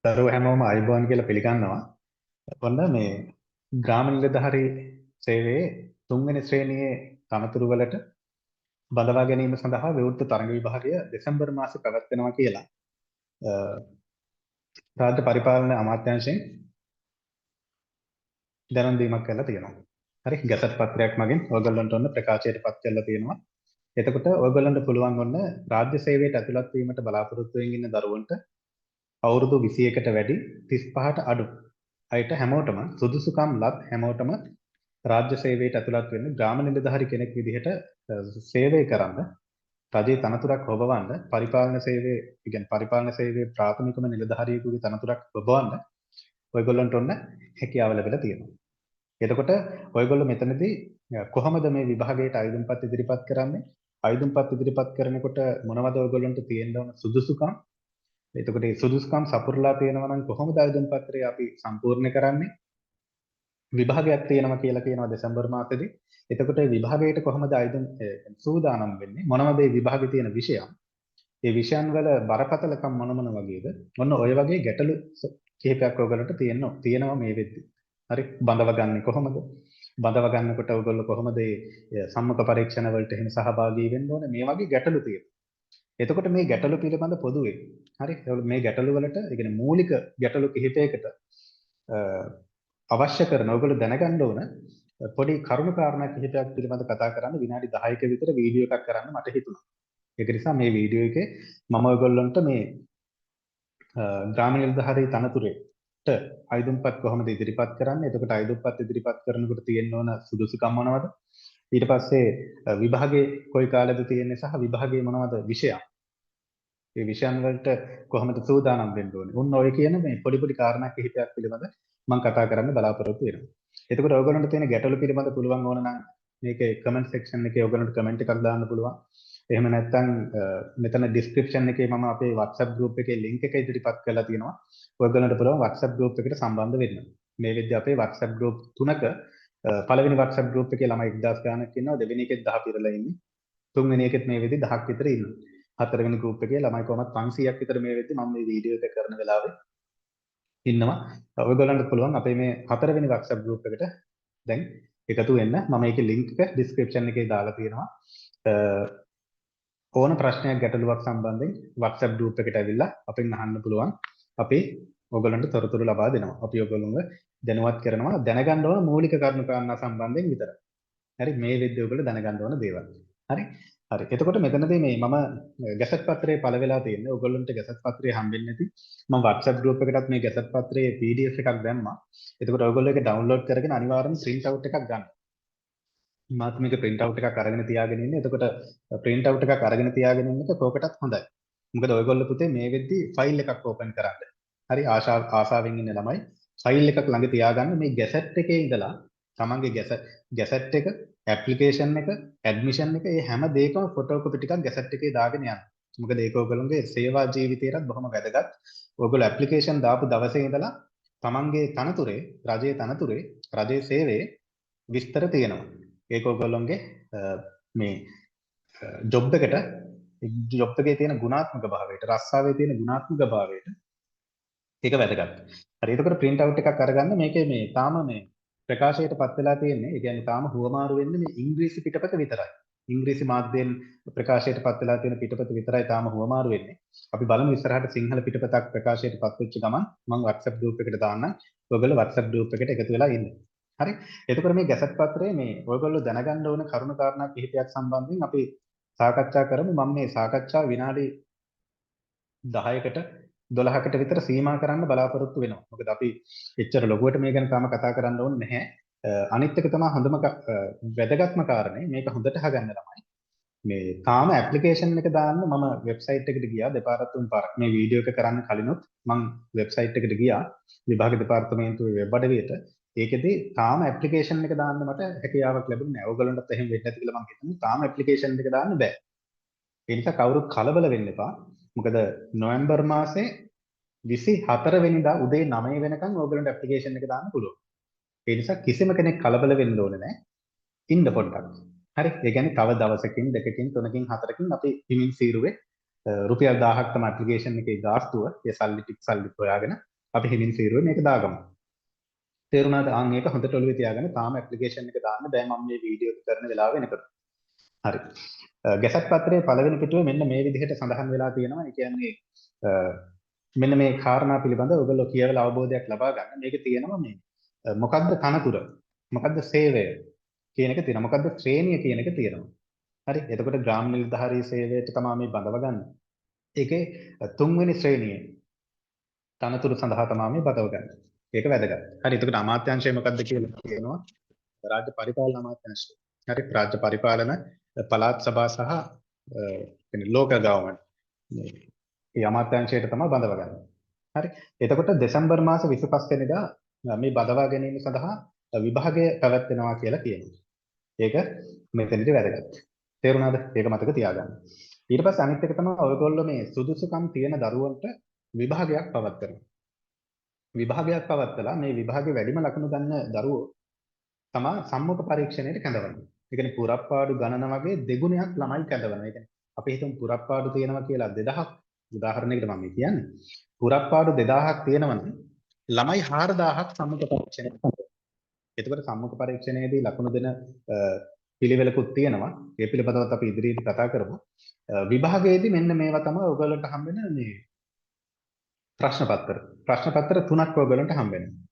දරුවෝ හැමෝම අයිබෝන් කියලා පිළිගන්නවා. ඔන්න මේ ග්‍රාම නිලධාරී සේවයේ තුන්වෙනි ශ්‍රේණියේ තනතුරු වලට බඳවා ගැනීම සඳහා විවෘත තරඟ විභාගය දෙසැම්බර් මාසයේ පැවැත්වෙනවා කියලා රාජ්‍ය පරිපාලන අමාත්‍යාංශයෙන් දැනුම් දීමක් කරලා තියෙනවා. හරි ගැසට් පත්‍රයක් මගින් ඔයගොල්ලන්ට ඔන්න ප්‍රකාශයට පත් කරලා තියෙනවා. එතකොට ඔයගොල්ලන්ට පුළුවන් ඔන්න රාජ්‍ය සේවයට ඇතුළත් වීමට බලාපොරොත්තු වෙමින් ඉන්න දරුවන්ට අවුරුදු 21ට වැඩි 35ට අඩු අයට හැමෝටම සුදුසුකම් ලත් හැමෝටම රාජ්‍ය සේවයට ඇතුළත් වෙන්න ග්‍රාම නිලධාරී කෙනෙක් විදිහට සේවය කරන්න රජයේ තනතුරක් හොබවන්න පරිපාලන සේවයේ කියන්නේ පරිපාලන සේවයේ ප්‍රාථමිකම නිලධාරියෙකුගේ තනතුරක් හොබවන්න ඔයගොල්ලන්ට ඔන්න හැකියාව ලැබිලා තියෙනවා. එතකොට ඔයගොල්ලෝ මෙතනදී කොහොමද මේ විභාගයට ආයුධම්පත් ඉදිරිපත් කරන්නේ? ආයුධම්පත් ඉදිරිපත් කරනකොට මොනවද ඔයගොල්ලන්ට තියෙන්න ඕන සුදුසුකම්? එතකොට මේ සුදුසුකම් සපුරලා තියෙනවා නම් කොහොමද ආයුධම් පත්‍රය අපි සම්පූර්ණ කරන්නේ? විභාගයක් තියෙනවා කියලා කියනවා දෙසැම්බර් මාසෙදී. එතකොට විභාගයට කොහොමද ආයුධම් සූදානම් වෙන්නේ? මොනවද මේ විභාගයේ තියෙන විෂයන්? මේ විෂයන් වල බරපතලකම් මොන වගේද? ඔන්න ඔය වගේ ගැටලු කිහිපයක් ඔයගලන්ට තියෙනවා මේ වෙද්දි. හරි බඳව ගන්න කොහොමද? බඳව ගන්නකොට ඔයගොල්ලෝ කොහොමද මේ සම්මුඛ පරීක්ෂණ වලට එහෙම සහභාගී වෙන්න ඕනේ? මේ වගේ ගැටලු තියෙනවා. එතකොට මේ ගැටලු පිළිබඳ පොදුවේ හරි මේ ගැටලු වලට ඒ කියන්නේ මූලික ගැටලු කිහිපයකට අවශ්‍ය කරන ඔයගොල්ලෝ දැනගන්න ඕන පොඩි කරුණු කාරණා කිහිපයක් පිළිබඳ කතා කරන්න විනාඩි 10ක විතර වීඩියෝ එකක් කරන්න මට හිතුණා. ඒක නිසා මේ වීඩියෝ එකේ මම ඔයගොල්ලන්ට මේ ග්‍රාම නිලධාරී තනතුරේට ආයුධම්පත් කොහොමද ඉදිරිපත් කරන්නේ? එතකොට ආයුධම්පත් ඉදිරිපත් කරනකොට තියෙන්න ඕන සුදුසුකම් මොනවද? ඊට පස්සේ විභාගයේ කොයි කාලෙද තියෙන්නේ සහ විභාගයේ මොනවද විෂයන්? මේ විෂයන් වලට කොහොමද සූදානම් වෙන්න ඕනේ? උන් ඔය කියන මේ පොඩි කාරණා කිහිපයක් පිළිබඳ මම කතා කරන්න බලාපොරොත්තු වෙනවා. එතකොට ඔයගොල්ලන්ට තියෙන ගැටලු පිළිබඳ පුළුවන් ඕන නම් මේකේ කමෙන්ට් සෙක්ෂන් එකේ ඔයගොල්ලන්ට කමෙන්ට් එකක් දාන්න පුළුවන්. එහෙම නැත්නම් මෙතන ඩිස්ක්‍රිප්ෂන් එකේ මම අපේ WhatsApp group එකේ link එක ඉදිරිපත් කරලා තියෙනවා. ඔයගොල්ලන්ට පුළුවන් WhatsApp group එකට සම්බන්ධ වෙන්න. මේ වෙද්දී අපේ WhatsApp group තුනක පළවෙනි WhatsApp group එකේ ළමයි 1000 ගානක් ඉන්නවා. දෙවෙනි එකෙත් 10 පිරලා ඉන්නේ. තුන්වෙනි එකෙත් මේ වෙද්දී 10ක් විතර ඉන්නවා. හතරවෙනි group එකේ ළමයි කොහමත් 500ක් විතර මේ වෙද්දී මම මේ වීඩියෝ එක කරන වෙලාවේ ඉන්නවා. ඔයගොල්ලන්ට පුළුවන් අපේ මේ හතරවෙනි WhatsApp group එකට දැන් එකතු වෙන්න. මම ඒකේ link එක description එකේ දාලා තියෙනවා. ඕන ප්‍රශ්නයක් ගැටලුවක් සම්බන්ධයෙන් WhatsApp group එකට ඇවිල්ලා අපෙන් අහන්න පුළුවන්. අපි ඔයගොල්ලන්ට තොරතුරු ලබා දෙනවා. අපි ඔයගොල්ලන්ව දැනුවත් කරනවා. දැනගන්න ඕන මූලික කරුණු කාරණා සම්බන්ධයෙන් විතරයි. හරි මේ වෙද්දී ඔයගොල්ලෝ දැනගන්න ඕන දේවල්. හරි. හරි. එතකොට මෙතනදී මේ මම ගැසට් පත්‍රයේ පළ වෙලා තියෙන්නේ. ඔයගොල්ලන්ට ගැසට් පත්‍රය හම්බෙන්නේ නැති. මම WhatsApp group එකටත් මේ ගැසට් පත්‍රයේ PDF එකක් දැම්මා. එතකොට ඔයගොල්ලෝ ඒක download කරගෙන අනිවාර්යෙන් print out එකක් ගන්න. මාත් මේක print out එකක් අරගෙන තියාගෙන ඉන්නේ. එතකොට print out එකක් අරගෙන තියාගෙන ඉන්න එක කෝකටත් හොඳයි. මොකද ඔයගොල්ලෝ පුතේ මේ වෙද්දී ෆයිල් එකක් open කරන්න. හරි ආශාවෙන් ඉන්න ළමයි ෆයිල් එකක් ළඟ තියාගන්න මේ ගැසට් එකේ ඉඳලා තමන්ගේ ගැසට් එක ඇප්ලිකේෂන් එක ඇඩ්මිෂන් එක මේ හැම දෙයකම ෆොටෝ කොපි ටිකක් ගැසට් එකේ දාගෙන යන්න. මොකද ඒක ඔයගොල්ලෝගේ සේවා ජීවිතේටත් බොහොම වැදගත්. ඔයගොල්ලෝ ඇප්ලිකේෂන් දාපු දවසේ ඉඳලා තමන්ගේ තනතුරේ රජයේ සේවයේ විස්තර තියෙනවා. ඒක ඔයගොල්ලෝගේ මේ ජොබ් එකේ තියෙන ගුණාත්මක භාවයට රස්සාවේ තියෙන ගුණාත්මක භාවයට ඒක වැදගත්. හරි එතකොට print out එකක් අරගන්න මේකේ මේ තාම මේ ප්‍රකාශයට පත් වෙලා තියෙන්නේ. ඒ කියන්නේ තාම හුවමාරු වෙන්නේ මේ ඉංග්‍රීසි පිටපත විතරයි. ඉංග්‍රීසි මාධ්‍යයෙන් ප්‍රකාශයට පත් වෙලා තියෙන පිටපත විතරයි තාම හුවමාරු වෙන්නේ. අපි බලමු ඉස්සරහට සිංහල පිටපතක් ප්‍රකාශයට පත් වෙච්ච ගමන් මම WhatsApp group එකට දාන්නම්. ඔයගොල්ලෝ WhatsApp group එකට එකතු වෙලා ඉන්න. හරි. එතකොට මේ ගැසට් පත්‍රයේ මේ ඔයගොල්ලෝ දැනගන්න ඕන කරුණු කාරණා කිහිපයක් සම්බන්ධයෙන් අපි සාකච්ඡා කරමු. මම මේ සාකච්ඡාව විනාඩි 10කට 12කට විතර සීමා කරන්න බලාපොරොත්තු වෙනවා. මොකද අපි එච්චර ලොකුවට මේ ගැන තාම කතා කරන්න ඕනේ නැහැ. අනිත් එක තමයි හොඳම වැදගත්ම කාරණේ මේක හොඳට අහගන්න ළමයි. මේ තාම ඇප්ලිකේෂන් එක දාන්න මම වෙබ්සයිට් එකට ගියා දෙපාරක් තුන් පාරක්. මේ වීඩියෝ එක කරන්න කලිනුත් මම වෙබ්සයිට් එකට ගියා විභාග දෙපාර්තමේන්තුවේ වෙබ් අඩවියට. ඒකෙදි තාම ඇප්ලිකේෂන් එක දාන්න මට හැකියාවක් ලැබුණේ නැහැ. ඕගොල්ලන්ටත් එහෙම වෙන්නේ නැති කියලා මම හිතන්නේ. තාම ඇප්ලිකේෂන් එක දාන්න බෑ. ඒ නිසා කවුරුත් කලබල වෙන්න එපා. මොකද නොවැම්බර් මාසේ 24 වෙනිදා උදේ 9 වෙනකන් ඕගොල්ලන්ට ඇප්ලිකේෂන් එක දාන්න පුළුවන්. ඒ නිසා කිසිම කෙනෙක් කලබල වෙන්න ඕනේ නැහැ. ඉන්න පොඩ්ඩක්. හරි. ඒ කියන්නේ තව දවසකින් දෙකකින් තුනකින් හතරකින් අපි හිමින් සීරුවේ රුපියල් 1000ක් තමයි ඇප්ලිකේෂන් එකේ ගාස්තුව. ඒ සල්ලි හොයාගෙන අපි හිමින් සීරුවේ මේක දාගමු. තේරුණාද? ආන් මේක හොඳට ඔළුවේ තියාගන්න. තාම ඇප්ලිකේෂන් එක දාන්න බෑ මම මේ වීඩියෝ එක කරන වෙලාව වෙනකොට. හරි. ගැසට් පත්‍රයේ පළවෙනි පිටුවේ මෙන්න මේ විදිහට සඳහන් වෙලා තියෙනවා. ඒ කියන්නේ මෙන්න මේ කාරණා පිළිබඳව ඔයගොල්ලෝ කියවලා අවබෝධයක් ලබා ගන්න. මේකේ තියෙනවා මේ මොකද්ද තනතුර? මොකද්ද සේවය කියන එක තියෙනවා. මොකද්ද ශ්‍රේණිය කියන එක තියෙනවා. හරි. එතකොට ග්‍රාම නිලධාරී සේවයට තමයි මේ බඳව ගන්න. ඒකේ තුන්වෙනි ශ්‍රේණියේ තනතුරු සඳහා තමයි මේ බඳව ගන්න. ඒක වැදගත්. හරි. එතකොට අමාත්‍යාංශය මොකද්ද කියලා කියනවා. රාජ්‍ය පරිපාලන අමාත්‍යාංශය. හරි. රාජ්‍ය පරිපාලන පළාත් සභා සහ ලෝකල් ගවර්න්මන්ට් මේ අමාත්‍යාංශයට තමයි බඳව ගන්න. හරි. එතකොට දෙසැම්බර් මාස 25 වෙනිදා මේ බඳවා ගැනීම සඳහා විභාගය පැවැත්වෙනවා කියලා කියනවා. ඒක මෙතනදී වැදගත්. තේරුණාද? ඒක මතක තියාගන්න. ඊට පස්සේ අනිත් එක තමයි ඔයගොල්ලෝ මේ සුදුසුකම් තියෙන දරුවන්ට විභාගයක් පවත්වනවා. විභාගයක් පවත්වලා මේ විභාගේ වැඩිම ලකුණු ගන්න දරුවෝ තමයි සම්මුඛ පරීක්ෂණයට කැඳවන්නේ. ඒ කියන්නේ පුරප්පාඩු ගණන වගේ දෙගුණයක් ළමයි කැඳවනවා. ඒ කියන්නේ අපි හිතමු පුරප්පාඩු තියෙනවා කියලා 2000ක් උදාහරණයකට මම කියන්නේ. පුරප්පාඩු 2000ක් තියෙනවනම් ළමයි 4000ක් සම්මුඛ පරීක්ෂණයට කැඳවනවා. එතකොට සම්මුඛ පරීක්ෂණයේදී ලකුණු දෙන පිළිවෙලකුත් තියෙනවා. ඒ පිළිබඳවත් අපි ඉදිරියේදී කතා කරමු. විභාගයේදී මෙන්න මේවා තමයි ඔයගොල්ලන්ට හම්බෙන මේ ප්‍රශ්න පත්‍ර තුනක් ඔයගොල්ලන්ට හම්බෙනවා.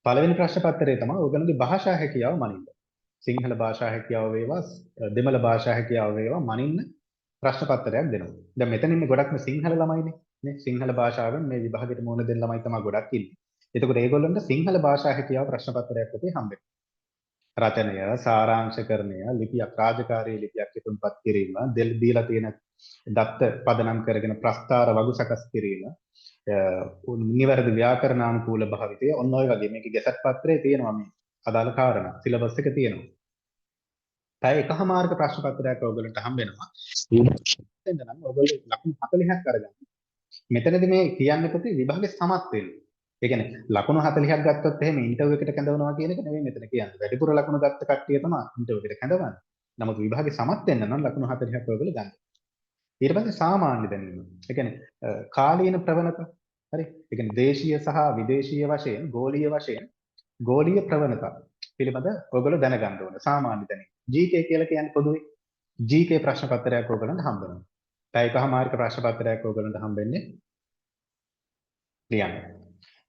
පළවෙනි ප්‍රශ්න පත්‍රය තමයි ඔයගොල්ලන්ගේ භාෂා හැකියාව මනින්න. සිංහල භාෂා හැකියාව වේවා, දෙමළ භාෂා හැකියාව වේවා මනින්න ප්‍රශ්න පත්‍රයක් දෙනවා. දැන් මෙතන ඉන්නේ ගොඩක්ම සිංහල ළමයිනේ. නේ සිංහල භාෂාවෙන් මේ විභාගෙට මුහුණ දෙන ළමයි තමයි ගොඩක් ඉන්නේ. එතකොට ඒගොල්ලන්ට සිංහල භාෂා හැකියාව ප්‍රශ්න පත්‍රයක් අපේ හම්බෙනවා. රචනය, සාරාංශකරණය, ලිපියක් රාජකාරී ලිපියක් ඉදන්පත් කිරීම, දීලා තියෙන දත්ත පදනම් කරගෙන ප්‍රස්තාර වගු සකස් කිරීම, නිවැරදි ව්‍යාකරණානුකූල භාවිතය, ඔන්න ඔය වගේ මේකේ ගැසට් පත්‍රයේ තියෙනවා මේ අදාළ කාරණා සිලබස් එක තියෙනවා. පැය එකහමාරක ප්‍රශ්න පත්‍රයක් ඔයගොල්ලන්ට හම්බ වෙනවා. එතෙන්ද නම් ඔයගොල්ලෝ ලකුණු 40ක් අරගන්න. මෙතනදී මේ කියන්නේ ප්‍රති විභාගේ සමත් වෙන්න. ඒ කියන්නේ ලකුණු 40ක් ගත්තොත් එහෙම ඉන්ටර්විව් එකට කැඳවනවා කියන එක නෙවෙයි මෙතන කියන්නේ. වැඩිපුර ලකුණු ගත්ත කට්ටිය තමයි ඉන්ටර්විව් එකට කැඳවන්නේ. නමුත් විභාගේ සමත් වෙන්න නම් ලකුණු 40ක් ඔයගොල්ලෝ ගන්න. ඊට පස්සේ සාමාන්‍ය දැනීම. ඒ කියන්නේ කාලීන ප්‍රවණතා. හරි. ඒ කියන්නේ දේශීය සහ විදේශීය වශයෙන්, ගෝලීය වශයෙන්, ගෝලීය ප්‍රවණතා පිළිබඳ ඔයගොල්ලෝ දැනගන්න ඕන. සාමාන්‍ය දැනීම. GK කියලා කියන්නේ පොදුවේ GK ප්‍රශ්න පත්‍රයක් ඔයගොල්ලන්ට හම්බ වෙනවා. පැයකමාරක ප්‍රශ්න පත්‍රයක් ඔයගොල්ලන්ට හම්බෙන්නේ ලියන්න.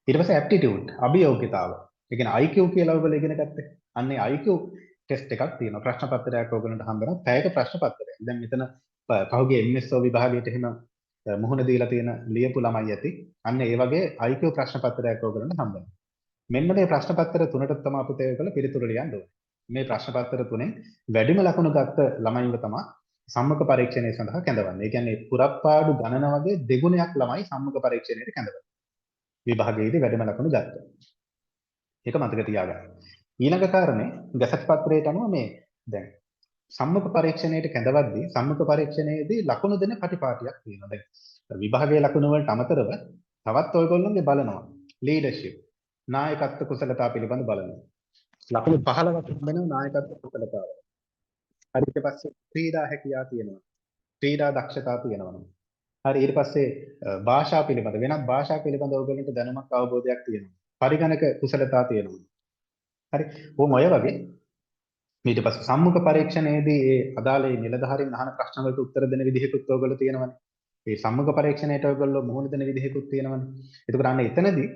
ඊට පස්සේ ඇප්ටිටියුඩ් අභියෝග්‍යතාව. ඒ කියන්නේ IQ කියලා ඔයගොල්ලෝ ඉගෙන ගත්තේ. අන්නේ IQ ටෙස්ට් එකක් තියෙනවා. ප්‍රශ්න පත්‍රයක් ඔයගොල්ලන්ට හම්බ වෙනවා. පැයක ප්‍රශ්න පත්‍රයක්. දැන් මෙතන පහුගිය MSO විභාගයට එහෙම මුහුණ දීලා තියෙන ලියපු ළමයි ඇති. අන්න ඒ වගේ IQ ප්‍රශ්න පත්‍රයක් ඔයගොල්ලන්ට හම්බ වෙනවා. මෙන්න මේ ප්‍රශ්න පත්‍ර තුනට තමයි අපිට ඔයගොල්ලෝ පිළිතුරු ලියන්න ඕනේ. මේ ප්‍රශ්න පත්‍ර තුනෙන් වැඩිම ලකුණු ගත්ත ළමයිව තමයි සම්මුඛ පරීක්ෂණය සඳහා කැඳවන්නේ. ඒ කියන්නේ පුරප්පාඩු ගණන වගේ දෙගුණයක් ළමයි සම්මුඛ පරීක්ෂණයට කැඳවන්නේ. විභාගයේදී වැඩිම ලකුණු ගත්තා. ඒක මතක තියාගන්න. ඊළඟ කාරණේ ගැසට් පත්‍රයට අනුව මේ දැන් සම්මුඛ පරීක්ෂණයට කැඳවද්දී සම්මුඛ පරීක්ෂණයේදී ලකුණු දෙන පටිපාටියක් තියෙනවා. දැන් විභාගයේ ලකුණු වලට අමතරව තවත් ඔයගොල්ලෝගේ බලනවා. ලීඩර්ෂිප් නායකත්ව කුසලතා පිළිබඳ බලනවා. ලකුණු 15ක් වෙනවා නායකත්ව කුසලතාව. හරි ඊට පස්සේ ක්‍රීඩා හැකියාව තියෙනවා. ක්‍රීඩා දක්ෂතා තියෙනවා. හරි ඊට පස්සේ භාෂා පිළිබඳ වෙනත් භාෂා පිළිබඳ ඔයගොල්ලන්ට දැනුමක් අවබෝධයක් තියෙනවා. පරිගණක කුසලතා තියෙනවා. හරි කොහොම ඔය වගේ ඊට පස්සේ සම්මුඛ පරීක්ෂණයේදී ඒ අදාළ නිලධාරීන් අහන ප්‍රශ්න වලට උත්තර දෙන විදිහකුත් ඔයගොල්ලෝ තියෙනවනේ. ඒ සම්මුඛ පරීක්ෂණයට ඔයගොල්ලෝ මුහුණ දෙන විදිහකුත් තියෙනවනේ. එතකොට අන්න එතනදී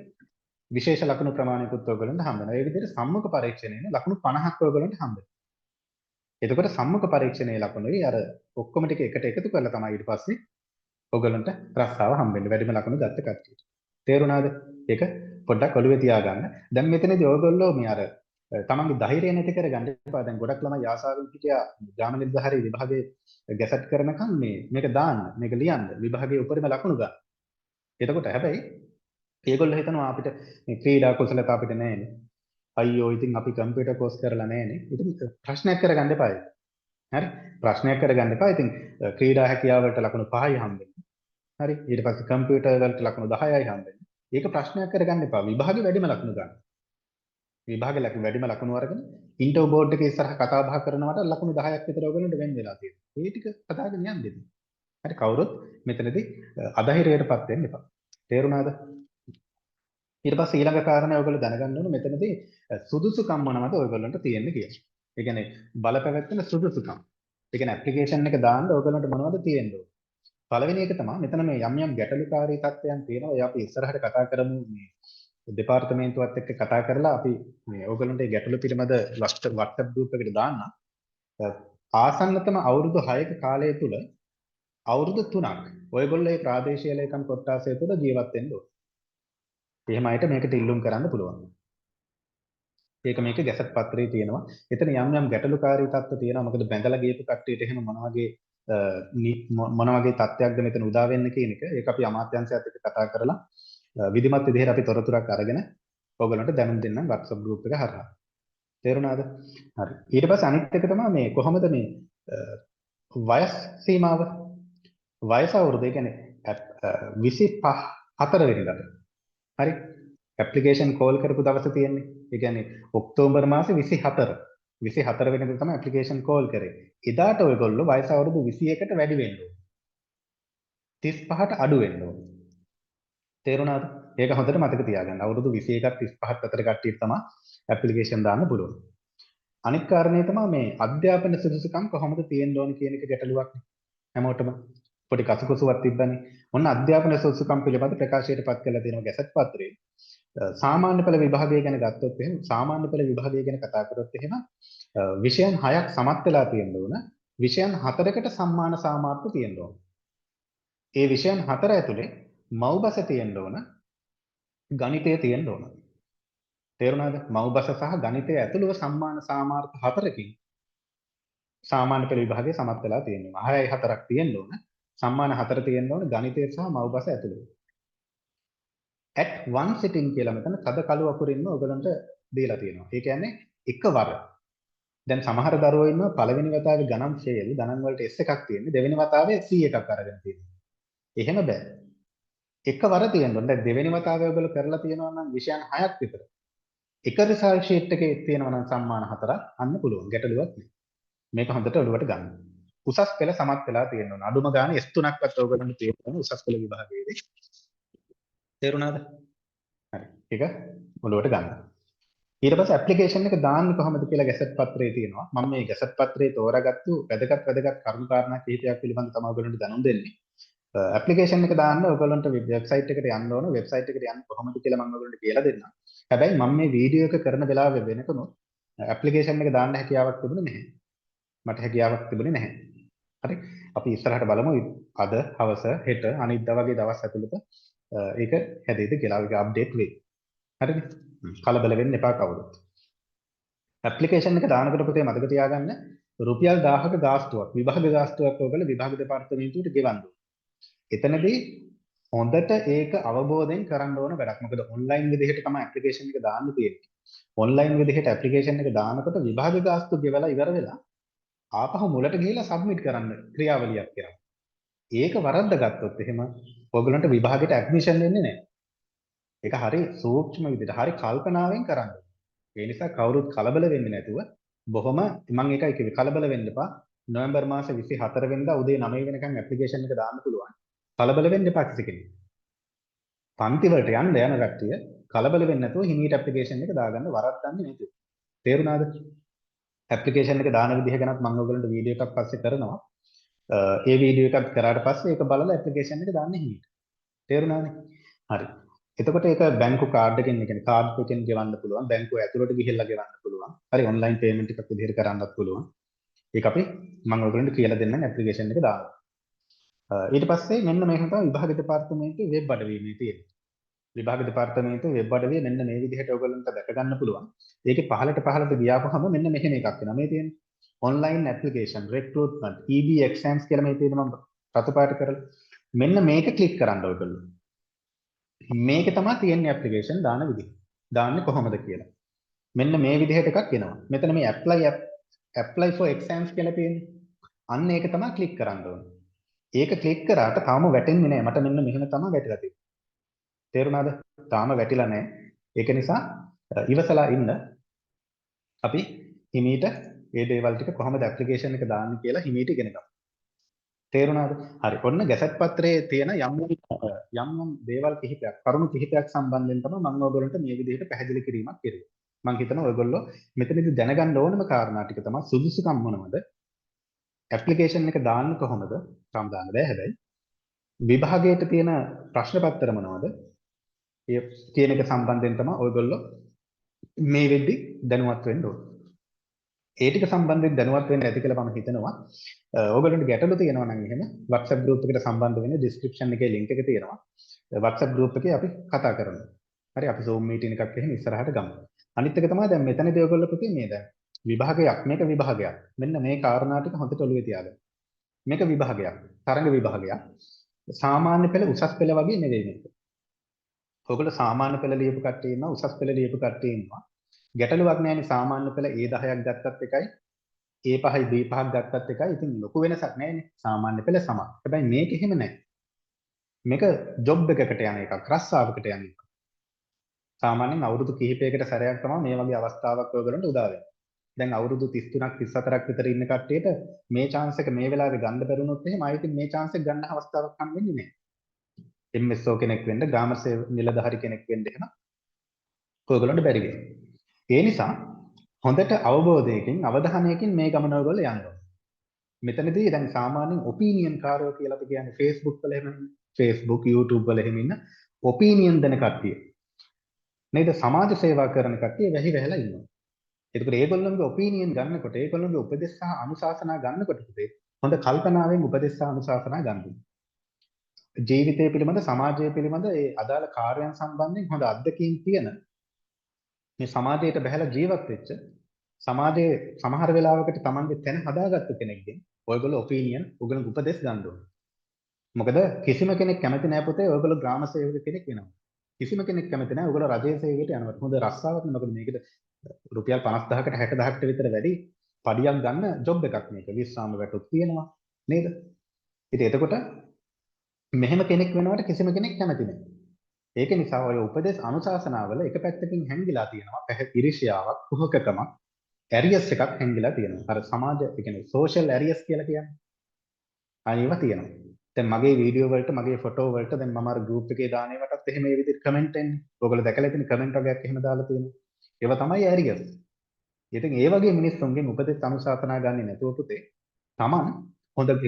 විශේෂ ලකුණු ප්‍රමාණයකුත් ඔයගොල්ලන්ට හම්බ වෙනවා. ඒ විදිහට සම්මුඛ පරීක්ෂණයේ ලකුණු 50ක් ඔයගොල්ලන්ට හම්බ වෙනවා. එතකොට සම්මුඛ පරීක්ෂණයේ ලකුණුයි අර ඔක්කොම ටික එකට එකතු කරලා තමයි ඊට පස්සේ ඔයගොල්ලන්ට රස්සාව හම්බෙන්නේ වැඩිම ලකුණු ගත්ත කට්ටියට. තේරුණාද? ඒක පොඩ්ඩක් ඔළුවේ තියාගන්න. දැන් මෙතනදී ඔයගොල්ලෝ මේ අර තමන්ගේ ධෛර්යය නැති කරගන්න එපා. දැන් ගොඩක් ළමයි ආසාවෙන් හිටියා ග්‍රාම නිලධාරී විභාගයේ ගැසට් කරනකම් මේක දාන්න, මේක ලියන්න, විභාගයේ උපරිම ලකුණු ගන්න. එතකොට හැබැයි ඒගොල්ලෝ හිතනවා අපිට මේ ක්‍රීඩා කුසලතා අපිට නැහැනේ. අයියෝ ඉතින් අපි කම්පියුටර් කෝස් කරලා නැහැනේ. ඉතින් ප්‍රශ්නයක් කරගන්න එපා. හරි? ප්‍රශ්නයක් කරගන්න එපා. ඉතින් ක්‍රීඩා හැකියාව වලට ලකුණු 5යි හම්බෙන්නේ. හරි? ඊට පස්සේ කම්පියුටර් වලට ලකුණු 10යි හම්බෙන්නේ. ඒක ප්‍රශ්නයක් කරගන්න එපා. විභාගෙ වැඩිම ලකුණු ගන්න. විභාගෙ වැඩිම ලකුණු අරගෙන ඉන්ටර්වයුව බෝඩ් එකේ ඉස්සරහ කතා බහ කරනවට ලකුණු 10ක් විතර ඔයගොල්ලන්ට වෙන් වෙලා තියෙනවා. ඒ ටික කතාගෙන යන්න දෙන්න. හරි කවුරුත් මෙතනදී අධෛර්යයටපත් වෙන්න එපා. තේරුණාද? ඊට පස්සේ ඊළඟ කාරණේ ඔයගොල්ලෝ දැනගන්න ඕනේ මෙතනදී සුදුසුකම් මොනවද ඔයගොල්ලන්ට තියෙන්නේ කියලා. ඒ කියන්නේ බලපැවැත්වෙන සුදුසුකම්. ඒ කියන්නේ ඇප්ලිකේෂන් එක දාන්න ඔයගොල්ලන්ට මොනවද තියෙන්නේ? පළවෙනි එක තමයි මෙතන මේ යම් ගැටලුකාරී තත්ත්වයන් තියෙනවා. ඒ අපි ඉස්සරහට කතා කරමු මේ දෙපාර්තමේන්තුවත් එක්ක කතා කරලා අපි මේ ඔයගොල්ලන්ට මේ ගැටලු පිළිබඳ WhatsApp group එකට දාන්න. ආසන්නතම අවුරුදු 6ක කාලය තුල අවුරුදු 3ක් ඔයගොල්ලෝ මේ ප්‍රාදේශීය ලේකම් කොට්ටාසය තුල ජීවත් වෙන්න ඕනේ. එහෙම අයට මේකට ඉල්ලුම් කරන්න පුළුවන්. ඒක මේක ගැසට් පත්‍රයේ තියෙනවා. එතන යම් ගැටලුකාරී තත්ත්ව තියෙනවා. මොකද බැඳලා ගියපු කට්ටියට එහෙම මොන වගේ තත්ත්වයක්ද මෙතන උදා වෙන්නේ කියන එක. ඒක අපි අමාත්‍යාංශයත් එක්ක කතා කරලා විධිමත් විදිහට අපි තොරතුරක් අරගෙන ඔයගලන්ට දැනුම් දෙන්නම් WhatsApp group එක හරහා. තේරුණාද? හරි. ඊට පස්සේ අනිත් එක තමයි මේ කොහොමද මේ වයස් සීමාව වයස අවුරුදු ඒ කියන්නේ 24 වෙනිදාට. හරි. ඇප්ලිකේෂන් කෝල් කරපු දවස තියෙන්නේ. ඒ කියන්නේ ඔක්තෝබර් මාසේ 24 වෙනිදා තමයි ඇප්ලිකේෂන් කෝල් කරේ. එදාට ඔයගොල්ලෝ වයස අවුරුදු 21ට වැඩි වෙන්න ඕනේ. 35ට අඩු වෙන්න ඕනේ. තේරුණාද? ඒක හොඳට මතක තියාගන්න. අවුරුදු 21ත් 35ත් අතර කට්ටියට තමයි ඇප්ලිකේෂන් දාන්න පුළුවන්. අනිත් කාරණේ තමයි මේ අධ්‍යාපන සුදුසුකම් කොහොමද තියෙන්න ඕන කියන එක ගැටලුවක් නේ. හැමෝටම පොඩි කසුකුසුවක් තිබ්බනේ. ඔන්න අධ්‍යාපන සුදුසුකම් පිළිබඳ ප්‍රකාශයට පත් කරලා තියෙනවා ගැසට් පත්‍රයේ. සාමාන්‍ය පෙළ විභාගය ගැන ගත්තොත් එහෙනම් සාමාන්‍ය පෙළ විභාගය ගැන කතා කරොත් එහෙනම් විෂයන් 6ක් සමත් වෙලා තියෙන්න ඕන. විෂයන් 4කට සම්මාන සාමාර්ථ තියෙන්න ඕන. ඒ විෂයන් 4 ඇතුලේ මව් භාෂ තියෙන්න ඕන. ගණිතය තියෙන්න ඕන. තේරුණාද? මව් භාෂ සහ ගණිතය ඇතුළව සම්මාන සාමාර්ථ 4කින් සාමාන්‍ය පෙළ විභාගය සමත් වෙලා තියෙනවා. 6යි 4ක් තියෙන්න ඕන. සම්මාන 4 තියෙන්න ඕන ගණිතය සහ මව් භාෂ ඇතුළේ. at one sitting කියලා මෙතන තද කළු අකුරින්ම ඔයගලන්ට දීලා තියෙනවා. ඒ කියන්නේ එකවර. දැන් සමහර දරුවෝ ඉන්නවා පළවෙනි වතාවේ ගණන් ෆේල් ගණන් වලට S එකක් තියෙන්නේ දෙවෙනි වතාවේ C එකක් අරගෙන තියෙනවා. එහෙම බෑ. එකවර තියෙන්න ඕනේ. දැන් දෙවෙනි වතාවේ ඔයගොල්ලෝ කරලා තියෙනවා නම් විෂයන් 6ක් විතර. එක රිසල්ට් ෂීට් එකේ තියෙනවා නම් සම්මාන 4ක් අන්න පුළුවන්. ගැටලුවක් නෑ. මේක හොඳට ඔළුවට ගන්න. උසස් පෙළ සමත් වෙලා තියෙන්න ඕන. අඩුම ගානේ S3ක්වත් ඔයගොල්ලන්ට තියෙන්න උසස් පෙළ විභාගයේදී. තේරුණාද? හරි. ඒක ඔළුවට ගන්න. ඊට පස්සේ ඇප්ලිකේෂන් එක දාන්න කොහොමද කියලා ගැසට් පත්‍රයේ තියෙනවා. මම මේ ගැසට් පත්‍රයේ තෝරාගත්තු වැදගත් කරුණු කාරණා කිහිපයක් පිළිබඳව තමයි ඔයගොල්ලන්ට දැනුම් දෙන්නේ. ඇප්ලිකේෂන් එක දාන්න ඔයගොල්ලන්ට වෙබ්සයිට් එකට යන්න ඕන. වෙබ්සයිට් එකට යන්න කොහොමද කියලා මම ඔයගොල්ලන්ට කියලා දෙන්නම්. හැබැයි මම මේ වීඩියෝ එක කරන වෙලාවෙ වෙනකනොත් ඇප්ලිකේෂන් එක දාන්න හැකියාවක් තිබුණේ නැහැ. මට හැකියාවක් තිබුණේ නැහැ. හරි. අපි ඉස්සරහට බලමු අද හවස හෙට අනිද්දා වගේ දවස් ඇතුළත ඒක හැදෙයිද කියලා ඒක අප්ඩේට් වෙයි. හරිද? කලබල වෙන්න එපා කවුරුත්. ඇප්ලිකේෂන් එක දානකොට පුතේ මතක තියාගන්න රුපියල් 1000ක ගාස්තුවක් විභාග ගාස්තුවක් ඔයගොල්ලෝ විභාග දෙපාර්තමේන්තුවට ගෙවන්න ඕනේ. එතනදී හොඳට ඒක අවබෝධයෙන් කරන්න ඕන වැඩක්. මොකද ඔන්ලයින් විදිහට තමයි ඇප්ලිකේෂන් එක දාන්න තියෙන්නේ. ඔන්ලයින් විදිහට ඇප්ලිකේෂන් එක දානකොට විභාග ගාස්තු ගෙවලා ඉවර වෙලා ආපහු මුලට ගිහිල්ලා සබ්මිට් කරන්න ක්‍රියාවලියක් කරනවා. ඒක වරද්ද ගත්තොත් එහෙම ඔයගලන්ට විභාගෙට ඇඩ්මිෂන් වෙන්නේ නැහැ. ඒක හරි සූක්ෂම විදිහට හරි කල්පනාවෙන් කරන්න. ඒ නිසා කවුරුත් කලබල වෙන්නේ නැතුව බොහොම මම ඒකයි කිව්වේ කලබල වෙන්න එපා. නොවැම්බර් මාසේ 24 වෙනිදා උදේ 9 වෙනකන් ඇප්ලිකේෂන් එක දාන්න පුළුවන්. කලබල වෙන්න එපා කිසි කෙනෙක්. පන්ති වලට යන්න යන කට්ටිය කලබල වෙන්නේ නැතුව හිමීට ඇප්ලිකේෂන් එක දාගන්න වරද්දන්නේ නැතුව. තේරුණාද? ඇප්ලිකේෂන් එක දාන විදිහ ගැනත් මම ඔයගලන්ට වීඩියෝ එකක් පස්සේ කරනවා. ඒ වීඩියෝ එකක් කරාට පස්සේ ඒක බලලා ඇප්ලිකේෂන් එක දාන්න හිමීට. තේරුණානේ? හරි. එතකොට ඒක බැංකු කාඩ් එකකින් ඒ කියන්නේ කාඩ් එකකින් ගෙවන්න පුළුවන්. බැංකුව ඇතුළට ගිහිල්ලා ගෙවන්න පුළුවන්. හරි ඔන්ලයින් පේමන්ට් එකක් විදිහට කරන්නත් පුළුවන්. ඒක අපි මම ඔයගලන්ට කියලා දෙන්නම් ඇප්ලිකේෂන් එක දාන්න. ඊට පස්සේ මෙන්න මේක තමයි විභාග දෙපාර්තමේන්තුවේ වෙබ් අඩවියේ තියෙන්නේ. විභාග දෙපාර්තමේන්තුවේ වෙබ් අඩවිය මෙන්න මේ විදිහට ඔයගලන්ට දැක ගන්න පුළුවන්. ඒකේ පහළට ගියාපුවම මෙන්න මෙහෙම එකක් එනවා. මේ තියෙන්නේ online application recruitment EB exams කියලා මේ තියෙන මම රතු පාට කරලා මෙන්න මේක ක්ලික් කරන්න ඔයගොල්ලෝ. මේක තමයි තියෙන්නේ ඇප්ලිකේෂන් දාන විදිහ. දාන්නේ කොහොමද කියලා. මෙන්න මේ විදිහට එකක් එනවා. මෙතන මේ apply for exams කියලා තියෙන්නේ. අන්න ඒක තමයි ක්ලික් කරන්න ඕනේ. ඒක ක්ලික් කරාට තාම වැටෙන්නේ නැහැ. මට මෙන්න මෙහෙම තමයි වැටිලා තියෙන්නේ. තේරුණාද? තාම වැටිලා නැහැ. ඒක නිසා ඉවසලා ඉන්න. අපි හිමීට මේ දේවල් ටික කොහොමද ඇප්ලිකේෂන් එක දාන්නේ කියලා හිමීට ඉගෙන ගමු. තේරුණාද? හරි. ඔන්න ගැසට් පත්‍රයේ තියෙන යම් දේවල් කිහිපයක්, කරුණු කිහිපයක් සම්බන්ධයෙන් තමයි මම ඔයගොල්ලන්ට මේ විදිහට පැහැදිලි කිරීමක් කෙරුවේ. මම හිතනවා ඔයගොල්ලෝ මෙතනදී දැනගන්න ඕනම කාරණා ටික තමයි සුදුසුකම් මොනවද? ඇප්ලිකේෂන් එක දාන්න කොහොමද? තාම දාන්න බෑ හැබැයි. විභාගයට තියෙන ප්‍රශ්න පත්‍ර මොනවද? ඒ කියන එක සම්බන්ධයෙන් තමයි ඔයගොල්ලෝ මේ වෙද්දි දැනුවත් වෙන්න ඕනේ. ඒ ටික සම්බන්ධයෙන් දැනුවත් වෙන්න ඇති කියලා මම හිතනවා. ඔයගොල්ලන්ට ගැටලු තියෙනවා නම් එහෙම WhatsApp group එකට සම්බන්ධ වෙන්න description එකේ link එක තියෙනවා. WhatsApp group එකේ අපි කතා කරනවා. හරි අපි Zoom meeting එකක් එහෙම ඉස්සරහට ගමු. අනිත් එක තමයි දැන් මෙතනදී ඔයගොල්ලෝ පුතේ මේ දැන් විභාගයක් මේක විභාගයක්. මෙන්න මේ කාරණා ටික හොඳට ඔළුවේ තියාගන්න. මේක විභාගයක්. තරඟ විභාගයක්. සාමාන්‍ය පෙළ උසස් පෙළ වගේ නෙවෙයි මේක. ඔයගොල්ලෝ සාමාන්‍ය පෙළ ලියපු කට්ටිය ඉන්නවා උසස් පෙළ ලියපු කට්ටිය ඉන්නවා. ගැටලුවක් නැහැ නේ සාමාන්‍ය පෙළ A10ක් ගත්තත් එකයි A5යි B5ක් ගත්තත් එකයි. ඉතින් ලොකු වෙනසක් නැහැ නේ. සාමාන්‍ය පෙළ සම. හැබැයි මේක එහෙම නැහැ. මේක ජොබ් එකකට යන එකක්, රස්සාවකට යන එකක්. සාමාන්‍යයෙන් අවුරුදු කිහිපයකට සැරයක් තමයි මේ වගේ අවස්ථාවක් ඔයගොල්ලන්ට උදා වෙන්නේ. දැන් අවුරුදු 33ක් 34ක් විතර ඉන්න කට්ටියට මේ chance එක මේ වෙලාවේ ගන්න බැරුණොත් එහෙම ආයෙත් මේ chance එක ගන්න අවස්ථාවක් හම් වෙන්නේ නැහැ. MSO කෙනෙක් වෙන්න, ග්‍රාම නිලධාරි කෙනෙක් වෙන්න එහෙම ඔයගොල්ලන්ට බැරි වෙයි. ඒ නිසා හොඳට අවබෝධයකින් අවධානයකින් මේ ගමන ඔයගොල්ලෝ යන්න ඕනේ. මෙතනදී දැන් සාමාන්‍යයෙන් ඔපිනියන් කාරයෝ කියලා අපි කියන්නේ Facebook වල එහෙම Facebook YouTube වල එහෙම ඉන්න ඔපිනියන් දෙන කට්ටිය. නේද? සමාජ සේවා කරන කට්ටිය වැහි වැහලා ඉන්නවා. එතකොට ඒගොල්ලන්ගේ ඔපිනියන් ගන්නකොට ඒගොල්ලන්ගේ උපදෙස් සහ අනුශාසනා ගන්නකොට පුතේ හොඳ කල්පනාවෙන් උපදෙස් සහ අනුශාසනා ගන්න. ජීවිතය පිළිබඳ සමාජය පිළිබඳ ඒ අදාළ කාර්යයන් සම්බන්ධයෙන් හොඳ අත්දැකීම් තියෙන මේ සමාජයට බහැලා ජීවත් වෙච්ච සමාජයේ සමහර වෙලාවකට තමන්ගේ තැන හදාගත්ත කෙනෙක්ගෙන් ඔයගොල්ලෝ ඔපිනියන් ඔයගොල්ලෝ උපදෙස් ගන්න ඕනේ. මොකද කිසිම කෙනෙක් කැමති නැහැ පුතේ ඔයගොල්ලෝ ග්‍රාම සේවක කෙනෙක් වෙනවා. කිසිම කෙනෙක් කැමති නැහැ ඔයගොල්ලෝ රජයේ සේවයට යනවා. හොඳ රස්සාවක් නේ. මොකද මේකට රුපියල් 50000කට 60000කට විතර වැඩි පඩියක් ගන්න ජොබ් එකක් මේක. විශ්‍රාම වැටුප් තියෙනවා නේද? ඉතින් එතකොට මෙහෙම කෙනෙක් වෙනවට කිසිම කෙනෙක් කැමති නැහැ. ඒක නිසා ඔය උපදේශ අනුශාසනාවල එක පැත්තකින් හැංගිලා තියෙනවා ඉරිෂියාවක්, කුහකකමක්, ඇරියස් එකක් හැංගිලා තියෙනවා. අර සමාජ ඒ කියන්නේ සෝෂල් ඇරියස් කියලා කියන්නේ. අනිව තියෙනවා. දැන් මගේ වීඩියෝ වලට මගේ ෆොටෝ වලට දැන් මම අර ගෲප් එකේ දාන ඒවාටත් එහෙම මේ විදිහට කමෙන්ට් එන්නේ. ඔයගොල්ලෝ දැකලා තියෙන කමෙන්ට් වගේක් එහෙම දාලා තියෙනවා. ඒවා තමයි ඇරියස්. ඉතින් ඒ වගේ මිනිස්සුන්ගෙන් උපදෙස් අනුශාසනා ගන්නේ නැතුව පුතේ Taman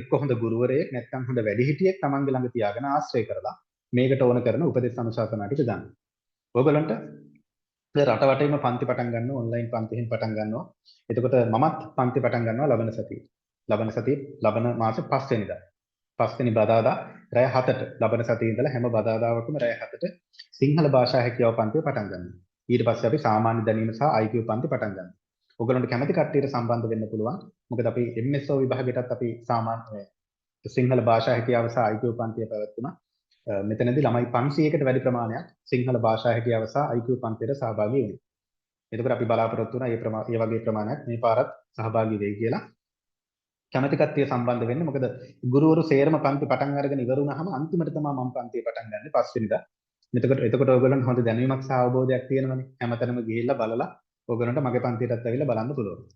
එක්ක හොඳ ගුරුවරයෙක් නැත්නම් හොඳ වැඩිහිටියෙක් Tamanගේ ළඟ තියාගෙන ආශ්‍රය කරලා මේකට ඕන කරන උපදෙස් අනුශාසනා ටික ගන්න. ඔයගොල්ලන්ට රට වටේම පන්ති පටන් ගන්නවා ඔන්ලයින් පන්තිෙන් පටන් ගන්නවා. එතකොට මමත් පන්ති පටන් ගන්නවා ලබන සතියේ. ලබන මාසේ 5 වෙනිදා. 5 වෙනි බදාදා රැය 7ට ලබන සතියේ ඉඳලා හැම බදාදාවකම රැය 7ට සිංහල භාෂා හැකියාව පන්තිය පටන් ගන්නවා. ඊට පස්සේ අපි සාමාන්‍ය දැනීම සහ IQ පන්ති පටන් ගන්නවා. ඔයගොල්ලන්ට කැමති කට්ටියට සම්බන්ධ වෙන්න පුළුවන්. මොකද අපි MSO විභාගයටත් අපි සාමාන්‍ය සිංහල භාෂා හැකියාව සහ IQ පන්තිය පැවැත්වුණා. මෙතනදී ළමයි 500කට වැඩි ප්‍රමාණයක් සිංහල භාෂා හැකියාව සහ IQ පන්තියට සහභාගී වුණා. එතකොට අපි බලාපොරොත්තු වුණා මේ වගේ ප්‍රමාණයක් මේ පාරත් සහභාගී වෙයි කියලා. කැමති කට්ටිය සම්බන්ධ වෙන්න. මොකද ගුරුවරු සේරම පන්ති පටන් අරගෙන ඉවර වුණාම අන්තිමට තමයි මම පන්තිය පටන් ගන්නේ 5 වෙනිදා. එතකොට ඔයගොල්ලන්ට හොඳ දැනීමක් සහ අවබෝධයක් තියෙනවනේ. හැමතැනම ගිහිල්ලා බලලා ඔයගොල්ලන්ට මගේ පන්තියටත් ඇවිල්ලා බලන්න පුළුවන්.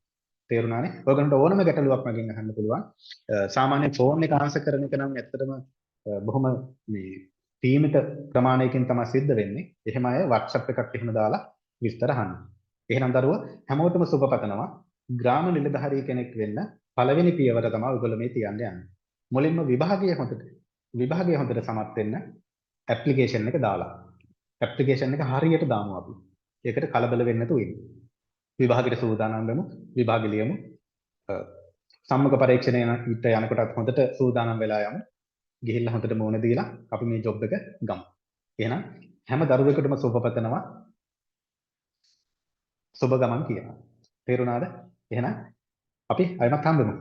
තේරුණානේ? ඔයගොල්ලන්ට ඕනම ගැටලුවක් මගෙන් අහන්න පුළුවන්. සාමාන්‍ය ෆෝන් එක ආන්සර් කරන එක නම් ඇත්තටම බොහොම මේ සීමිත ප්‍රමාණයකින් තමයි සිද්ධ වෙන්නේ. එහෙම අය WhatsApp එකක් එහෙම දාලා විස්තර අහන්න. එහෙනම් දරුවෝ හැමෝටම සුබ පතනවා. ග්‍රාම නිලධාරී කෙනෙක් වෙන්න පළවෙනි පියවර තමයි ඔයගොල්ලෝ මේ තියන්න යන්නේ. මුලින්ම විභාගය හොඳට සමත් වෙන්න ඇප්ලිකේෂන් එක දාලා. ඇප්ලිකේෂන් එක හරියට දාමු අපි. ඒකට කලබල වෙන්න නැතුව ඉන්න. විභාගයට සූදානම් වෙමු. විභාගෙ ලියමු. සම්මුඛ පරීක්ෂණයට යනකොටත් හොඳට සූදානම් වෙලා යමු. ගිහිල්ලා හොඳට මෝන දීලා අපි මේ ජොබ් එක ගමු. එහෙනම් හැම දරුවෙකුටම සුබ පතනවා. සුබ ගමන් කියනවා. තේරුණාද? එහෙනම් අපි අයමත් හම්බෙමු.